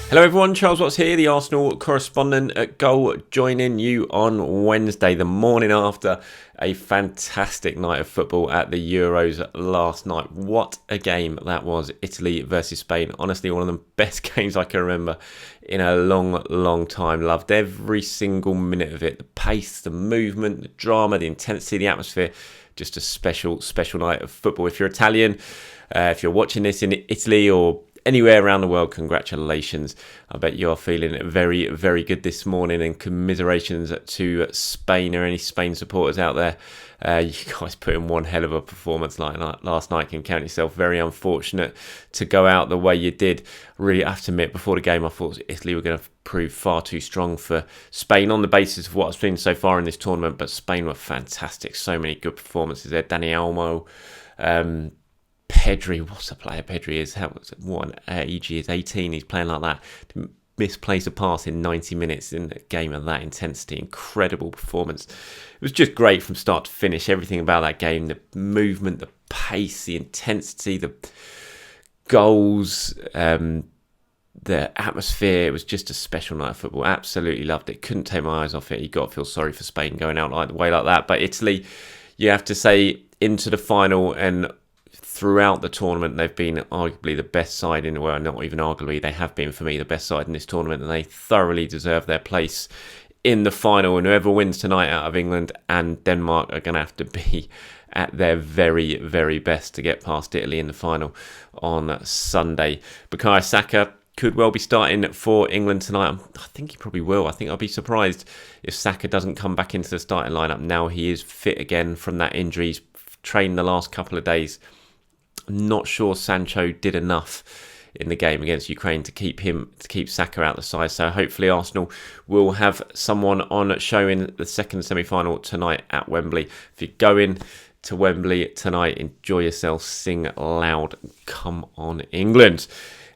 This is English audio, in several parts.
Hello everyone, Charles Watts here, the Arsenal correspondent at Goal, joining you on Wednesday, the morning after a fantastic night of football at the Euros last night. What a game that was, Italy versus Spain. Honestly, one of the best games I can remember in a long time. Loved every single minute of it. The pace, the movement, the drama, the intensity, the atmosphere. Just a special night of football. If you're Italian, if you're watching this in Italy or anywhere around the world, congratulations. I bet you are feeling very good this morning, and commiserations to Spain or any Spain supporters out there. You guys put in one hell of a performance like last night. Can count yourself very unfortunate to go out the way you did. Really, I have to admit, before the game I thought Italy were going to prove far too strong for Spain on the basis of what I've seen so far in this tournament, but Spain were fantastic. So many good performances there. Dani Olmo, Pedri, what's a player Pedri is? What an age he is, 18, he's playing like that. To misplace a pass in 90 minutes in a game of that intensity, incredible performance. It was just great from start to finish, everything about that game, the movement, the pace, the intensity, the goals, the atmosphere. It was just a special night of football. Absolutely loved it, couldn't take my eyes off it. You got to feel sorry for Spain going out like the way like that, but Italy, you have to say, into the final and throughout the tournament, they've been arguably the best side in the world. Not even arguably, they have been, for me, the best side in this tournament, and they thoroughly deserve their place in the final. And whoever wins tonight out of England and Denmark are going to have to be at their very best to get past Italy in the final on Sunday. Bukayo Saka could well be starting for England tonight. I think he probably will. I think I'll be surprised if Saka doesn't come back into the starting lineup now he is fit again from that injury. He's trained the last couple of days. I'm not sure Sancho did enough in the game against Ukraine to keep Saka out the side. So hopefully Arsenal will have someone on show in the second semi-final tonight at Wembley. If you're going to Wembley tonight, enjoy yourself, sing loud, come on England.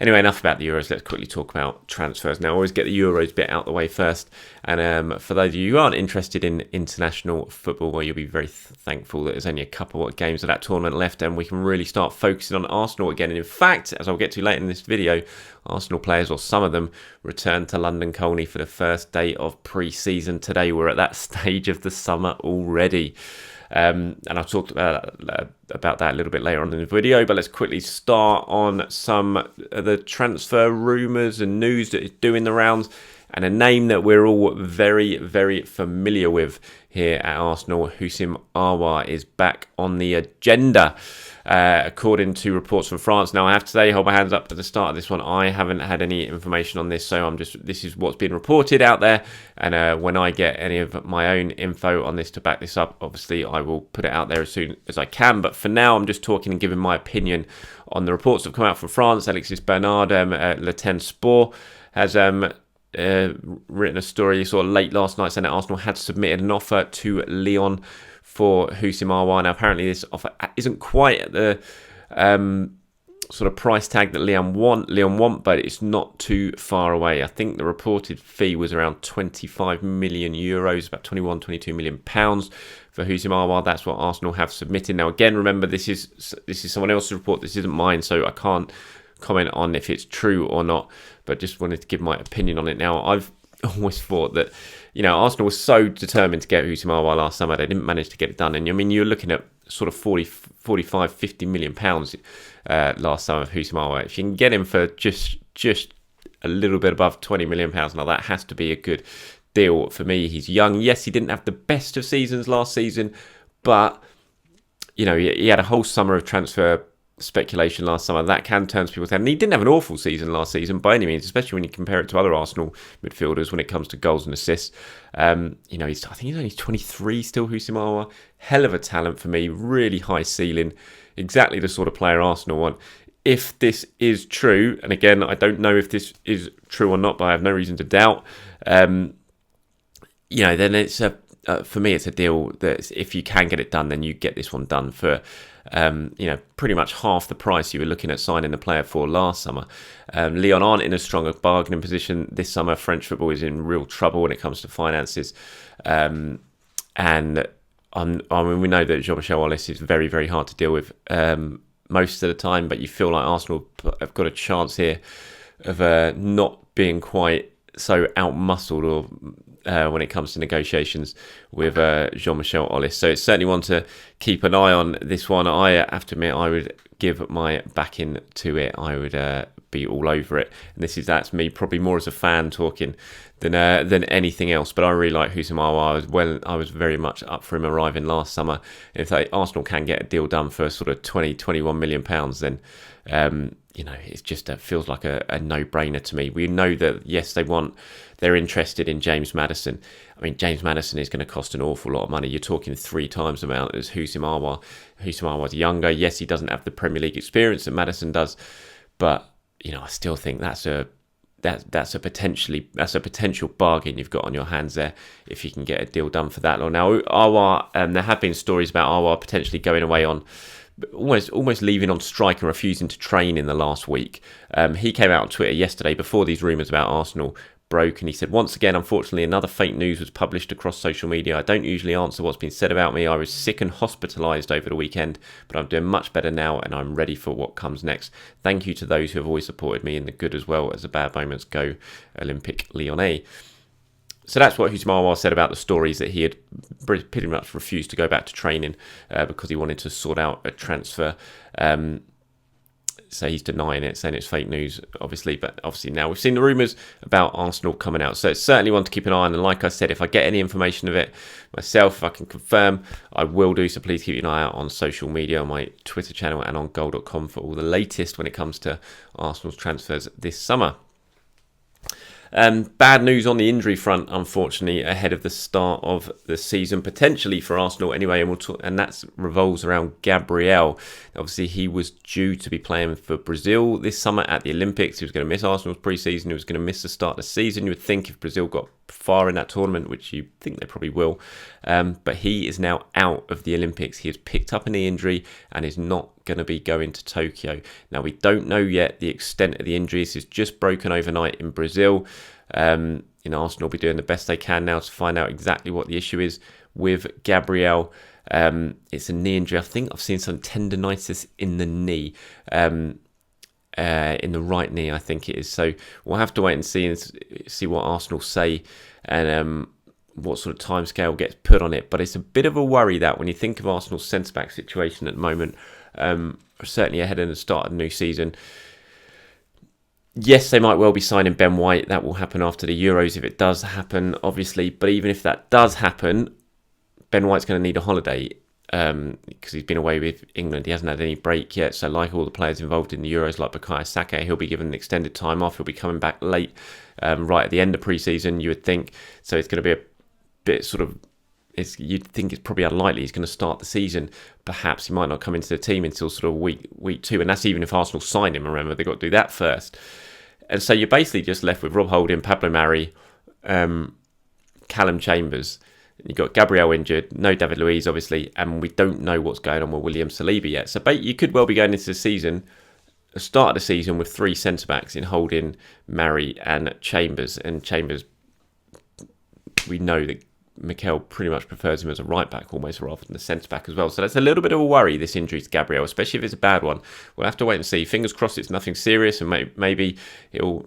Anyway, enough about the Euros. Let's quickly talk about transfers. Now, I always get the Euros bit out the way first. And for those of you who aren't interested in international football, well, you'll be very thankful that there's only a couple of games of that tournament left and we can really start focusing on Arsenal again. And in fact, as I'll get to later in this video, Arsenal players, or some of them, returned to London Colney for the first day of pre-season today. We're at that stage of the summer already. And I'll talk about that a little bit later on in the video, but let's quickly start on some of the transfer rumours and news that is doing the rounds, and a name that we're all very familiar with here at Arsenal. Houssem Aouar is back on the agenda, according to reports from France. Now, I have to say, hold my hands up at the start of this one, I haven't had any information on this, so this is what's been reported out there, and when I get any of my own info on this to back this up, obviously I will put it out there as soon as I can. But for now, I'm just talking and giving my opinion on the reports that have come out from France. Alexis Bernard at Le Ten Sport has written a story sort of late last night saying that Arsenal had submitted an offer to Lyon for Houssem Aouar. Now, apparently this offer isn't quite at the sort of price tag that Lyon want, but it's not too far away. I think the reported fee was around 25 million euros, about 22 million pounds for Houssem Aouar. That's what Arsenal have submitted. Now, again, remember, this is someone else's report. This isn't mine, so I can't comment on if it's true or not, but just wanted to give my opinion on it. Now, I've always thought that, Arsenal was so determined to get Houssem Aouar last summer, they didn't manage to get it done. And I mean, you're looking at sort of 45, 50 million pounds last summer of Houssem Aouar. If you can get him for just a little bit above 20 million pounds, now that has to be a good deal for me. He's young. Yes, he didn't have the best of seasons last season, but he had a whole summer of transfer speculation last summer that can turn people's head. And he didn't have an awful season last season by any means, especially when you compare it to other Arsenal midfielders when it comes to goals and assists. I think he's only 23 still, Houssem Aouar. Hell of a talent for me, really high ceiling, exactly the sort of player Arsenal want. If this is true, and again, I don't know if this is true or not, but I have no reason to doubt, then it's for me, it's a deal that if you can get it done, then you get this one done for pretty much half the price you were looking at signing the player for last summer. Lyon aren't in as strong a bargaining position this summer. French football is in real trouble when it comes to finances. And I mean, we know that Jean-Michel Aulas is very, very hard to deal with most of the time, but you feel like Arsenal have got a chance here of not being quite so out-muscled or when it comes to negotiations with Jean-Michel Aulas. So it's certainly one to keep an eye on, this one. I have to admit, I would give my backing to it. I would be all over it. And that's me probably more as a fan talking than anything else. But I really like Houssem Aouar. I was very much up for him arriving last summer. If Arsenal can get a deal done for sort of 21 million pounds, then it's just feels like a no-brainer to me. We know that yes, they're interested in James Maddison. I mean, James Maddison is going to cost an awful lot of money. You're talking 3 times the amount as Houssem Aouar. Houssem Aouar's younger. Yes, he doesn't have the Premier League experience that Maddison does, but I still think that's a potential bargain you've got on your hands there if you can get a deal done for that long. Now, Aouar, there have been stories about Aouar potentially going away on almost leaving on strike and refusing to train in the last week. He came out on Twitter yesterday before these rumours about Arsenal broke, and he said, once again, unfortunately, another fake news was published across social media. I don't usually answer what's been said about me. I was sick and hospitalised over the weekend, but I'm doing much better now and I'm ready for what comes next. Thank you to those who have always supported me in the good as well as the bad moments. Go Olympique Lyonnais. So that's what Houssem Aouar said about the stories, that he had pretty much refused to go back to training because he wanted to sort out a transfer. So he's denying it, saying it's fake news, obviously. But obviously now we've seen the rumours about Arsenal coming out. So it's certainly one to keep an eye on. And like I said, if I get any information of it myself, if I can confirm, I will do. So please keep an eye out on social media, on my Twitter channel and on goal.com for all the latest when it comes to Arsenal's transfers this summer. Bad news on the injury front, unfortunately, ahead of the start of the season, potentially for Arsenal anyway, and that revolves around Gabriel. Obviously, he was due to be playing for Brazil this summer at the Olympics. He was going to miss Arsenal's pre-season. He was going to miss the start of the season. You would think if Brazil got far in that tournament, which you think they probably will, but he is now out of the Olympics. He has picked up a knee injury and is not going to be going to Tokyo. Now, we don't know yet the extent of the injury. This is just broken overnight in Brazil. Arsenal will be doing the best they can now to find out exactly what the issue is with Gabriel. It's a knee injury. I think I've seen some tendonitis in the knee, in the right knee, I think it is. So we'll have to wait and see what Arsenal say and what sort of timescale gets put on it. But it's a bit of a worry that when you think of Arsenal's centre-back situation at the moment, certainly ahead of the start of the new season, yes, they might well be signing Ben White. That will happen after the Euros if it does happen, obviously. But even if that does happen, Ben White's going to need a holiday because he's been away with England. He hasn't had any break yet. So like all the players involved in the Euros, like Bukayo Saka, he'll be given an extended time off. He'll be coming back late, right at the end of pre-season, you would think. So it's going to be a bit sort of... you'd think it's probably unlikely he's going to start the season. Perhaps he might not come into the team until sort of week 2. And that's even if Arsenal sign him. Remember, they've got to do that first. And so you're basically just left with Rob Holding, Pablo Mari, Callum Chambers. You've got Gabriel injured, no David Luiz, obviously, and we don't know what's going on with William Saliba yet. So you could well be going into the season, the start of the season, with 3 centre-backs in Holding, Mari and Chambers. And Chambers, we know that Mikel pretty much prefers him as a right-back almost rather than the centre-back as well. So that's a little bit of a worry, this injury to Gabriel, especially if it's a bad one. We'll have to wait and see. Fingers crossed it's nothing serious and maybe he'll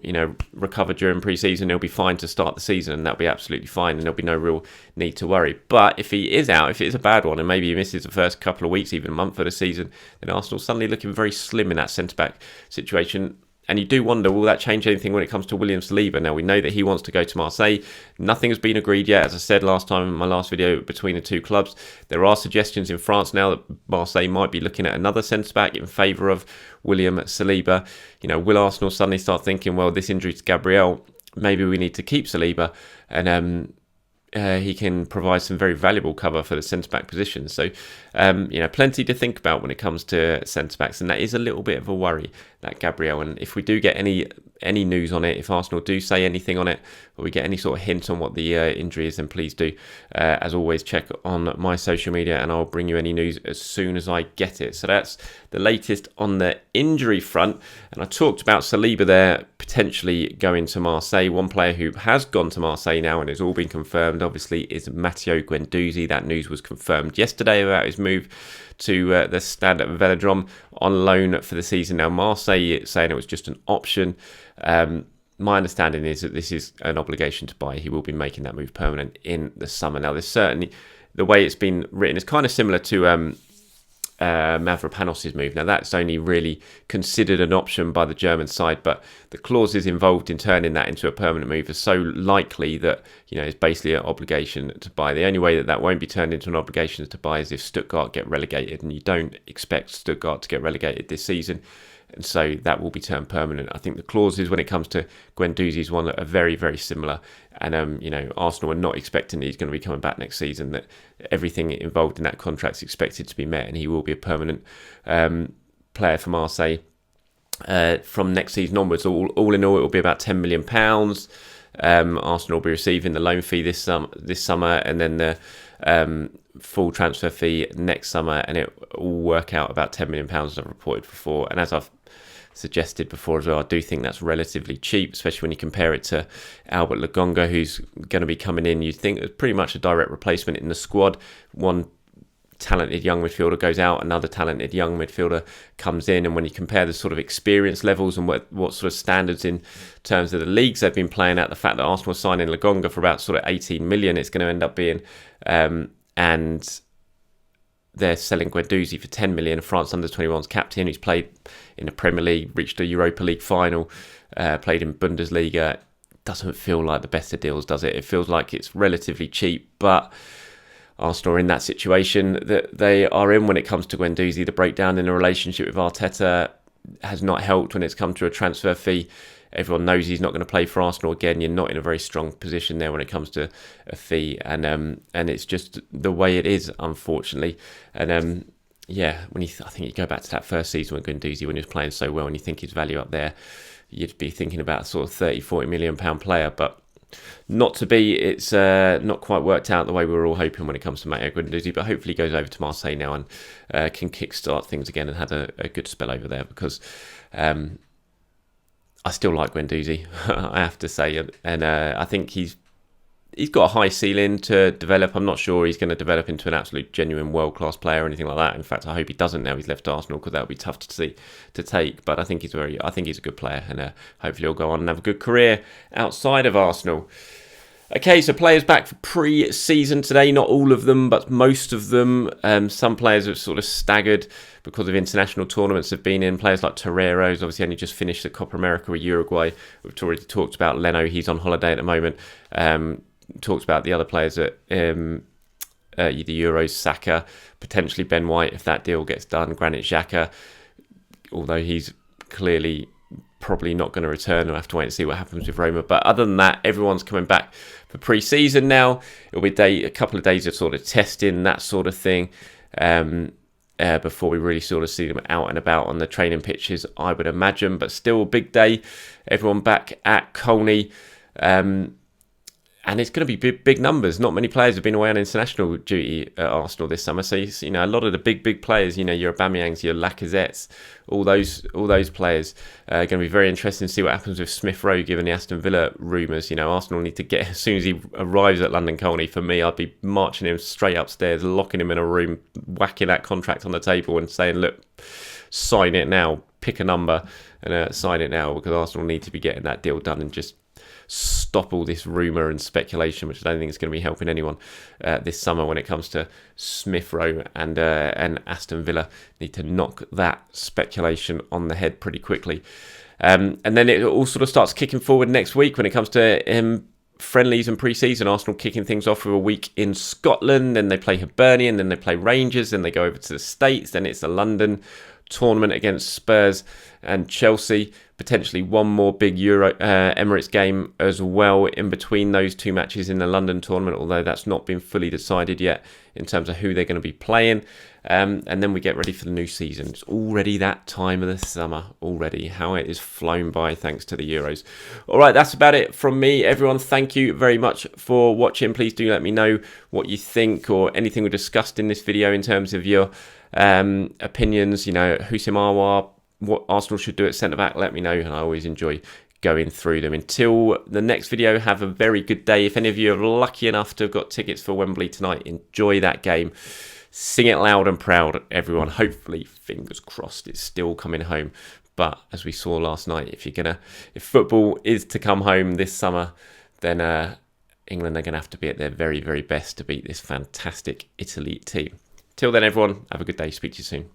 recover during pre-season. He'll be fine to start the season and that'll be absolutely fine and there'll be no real need to worry. But if he is out, if it is a bad one and maybe he misses the first couple of weeks, even a month of the season, then Arsenal's suddenly looking very slim in that centre-back situation. And you do wonder, will that change anything when it comes to William Saliba? Now, we know that he wants to go to Marseille. Nothing has been agreed yet. As I said last time in my last video between the two clubs, there are suggestions in France now that Marseille might be looking at another centre-back in favour of William Saliba. Will Arsenal suddenly start thinking, well, this injury to Gabriel, maybe we need to keep Saliba and he can provide some very valuable cover for the centre-back position. So, plenty to think about when it comes to centre-backs, and that is a little bit of a worry that Gabriel. And if we do get any news on it, if Arsenal do say anything on it, or we get any sort of hint on what the injury is, then please do, as always, check on my social media, and I'll bring you any news as soon as I get it. So that's the latest on the injury front. And I talked about Saliba there potentially going to Marseille. One player who has gone to Marseille now and it's all been confirmed, obviously, is Matteo Guendouzi. That news was confirmed yesterday about his move to the Stade Velodrome on loan for the season. Now, Marseille saying it was just an option. My understanding is that this is an obligation to buy. He will be making that move permanent in the summer. Now, there's certainly, the way it's been written is kind of similar to Mavropanos' move. Now, that's only really considered an option by the German side, but the clauses involved in turning that into a permanent move are so likely that, it's basically an obligation to buy. The only way that won't be turned into an obligation to buy is if Stuttgart get relegated, and you don't expect Stuttgart to get relegated this season. And so that will be turned permanent. I think the clauses when it comes to Guendouzi's one are very, very similar. And, Arsenal are not expecting that he's going to be coming back next season, that everything involved in that contract is expected to be met, and he will be a permanent player for Marseille from next season onwards. All in all, it will be about £10 million. Arsenal will be receiving the loan fee this summer, and then the full transfer fee next summer, and it will work out about £10 million, as I've reported before. And as I've suggested before as well, I do think that's relatively cheap, especially when you compare it to Albert Lokonga, who's going to be coming in. You'd think it's pretty much a direct replacement in the squad. One talented young midfielder goes out, another talented young midfielder comes in, and when you compare the sort of experience levels and what sort of standards in terms of the leagues they've been playing at, the fact that Arsenal are signing Lokonga for about sort of 18 million, it's going to end up being and they're selling Guendouzi for 10 million, France under-21s captain who's played in the Premier League, reached a Europa League final, played in Bundesliga. Doesn't feel like the best of deals, does it? It feels like it's relatively cheap, but Arsenal are in that situation that they are in when it comes to Guendouzi. The breakdown in the relationship with Arteta has not helped when it's come to a transfer fee. Everyone knows he's not going to play for Arsenal again. You're not in a very strong position there when it comes to a fee, and it's just the way it is, unfortunately. And when I think you go back to that first season with Guendouzi, when he was playing so well, and you think his value up there, you'd be thinking about a sort of £30-40 million player, but not to be. It's not quite worked out the way we were all hoping when it comes to Matteo Guendouzi, but hopefully he goes over to Marseille now and can kickstart things again and had a good spell over there, because I still like Guendouzi, I have to say, and I think he's got a high ceiling to develop. I'm not sure he's going to develop into an absolute genuine world-class player or anything like that. In fact, I hope he doesn't now he's left Arsenal, because that would be tough to take. But I think he's a good player, and hopefully he'll go on and have a good career outside of Arsenal. Okay, so players back for pre-season today. Not all of them, but most of them. Some players have sort of staggered because of international tournaments have been in. Players like Torreira's obviously only just finished the Copa America with Uruguay. We've already talked about Leno. He's on holiday at the moment. Talked about the other players at the Euros, Saka, potentially Ben White if that deal gets done, Granit Xhaka, although he's clearly probably not going to return. We'll have to wait and see what happens with Roma. But other than that, everyone's coming back for pre-season now. It'll be a couple of days of sort of testing, that sort of thing, before we really sort of see them out and about on the training pitches, I would imagine. But still a big day. Everyone back at Colney. And it's going to be big numbers. Not many players have been away on international duty at Arsenal this summer. So, a lot of the big players, your Aubameyangs, your Lacazettes, all those players are going to be very interesting to see what happens with Smith Rowe, given the Aston Villa rumours. Arsenal need to get, as soon as he arrives at London Colney, for me, I'd be marching him straight upstairs, locking him in a room, whacking that contract on the table and saying, look, sign it now, pick a number and sign it now, because Arsenal need to be getting that deal done and just stop all this rumour and speculation, which I don't think is going to be helping anyone this summer when it comes to Smith Rowe and Aston Villa. Need to knock that speculation on the head pretty quickly. And then it all sort of starts kicking forward next week when it comes to friendlies and pre-season. Arsenal kicking things off with a week in Scotland, then they play Hibernian, then they play Rangers, then they go over to the States, then it's the London tournament against Spurs and Chelsea potentially one more big Emirates game as well in between those two matches in the London tournament, although that's not been fully decided yet in terms of who they're going to be playing. And then we get ready for the new season. It's already that time of the summer already. How it is flown by thanks to the Euros. All right, that's about it from me. Everyone, thank you very much for watching. Please do let me know what you think or anything we discussed in this video in terms of your opinions. You know, Houssem Aouar, what Arsenal should do at centre-back, let me know, and I always enjoy going through them. Until the next video, have a very good day. If any of you are lucky enough to have got tickets for Wembley tonight, enjoy that game. Sing it loud and proud, everyone. Hopefully, fingers crossed, it's still coming home. But as we saw last night, if football is to come home this summer, then England are going to have to be at their very, very best to beat this fantastic Italy team. Till then, everyone, have a good day. Speak to you soon.